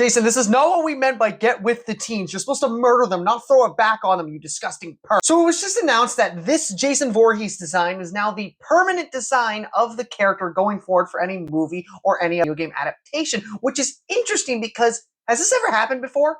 Jason, this is not what we meant by get with the teens. You're supposed to murder them, not throw it back on them, you disgusting perv. So it was just announced that this Jason Voorhees design is now the permanent design of the character going forward for any movie or any video game adaptation, which is interesting because has this ever happened before?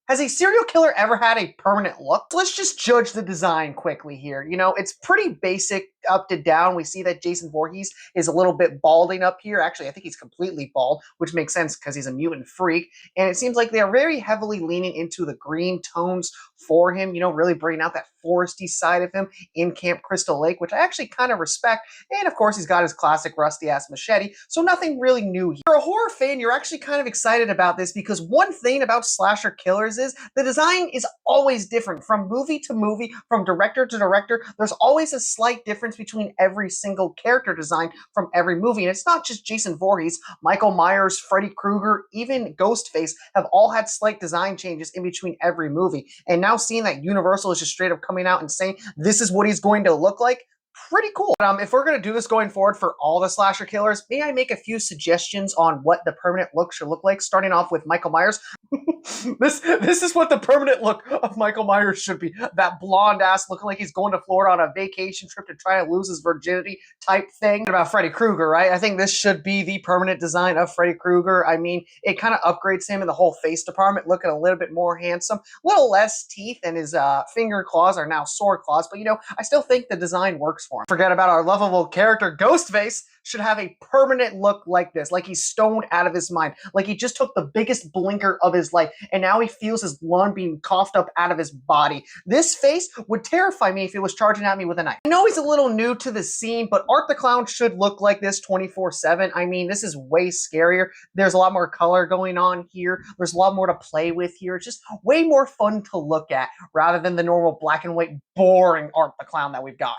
Has a serial killer ever had a permanent look? Let's just judge the design quickly here. You know, it's pretty basic up to down. We see that Jason Voorhees is a little bit balding up here. Actually, I think he's completely bald, which makes sense because he's a mutant freak. And it seems like they are very heavily leaning into the green tones for him, you know, really bringing out that foresty side of him in Camp Crystal Lake, which I actually kind of respect. And of course, he's got his classic rusty-ass machete, so nothing really new here. If you're a horror fan, you're actually kind of excited about this because one thing about slasher killers is the design is always different from movie to movie, from director to director. There's always a slight difference between every single character design from every movie. And it's not just Jason Voorhees, Michael Myers, Freddy Krueger, even Ghostface have all had slight design changes in between every movie. And now seeing that Universal is just straight up coming out and saying this is what he's going to look like, pretty cool. If we're going to do this going forward for all the slasher killers, may I make a few suggestions on what the permanent look should look like, starting off with Michael Myers. This is what the permanent look of Michael Myers should be. That blonde ass looking like he's going to Florida on a vacation trip to try to lose his virginity type thing. About Freddy Krueger, right? I think this should be the permanent design of Freddy Krueger. I mean, it kind of upgrades him in the whole face department, looking a little bit more handsome, a little less teeth, and his finger claws are now sword claws. But you know, I still think the design works for him. Forget about our lovable character, Ghostface should have a permanent look like this, like he's stoned out of his mind, like he just took the biggest blinker of his life, and now he feels his lung being coughed up out of his body. This face would terrify me if it was charging at me with a knife. I know he's a little new to the scene, but Art the Clown should look like this 24/7. I mean, this is way scarier. There's a lot more color going on here. There's a lot more to play with here. It's just way more fun to look at rather than the normal black and white, boring Art the Clown that we've got.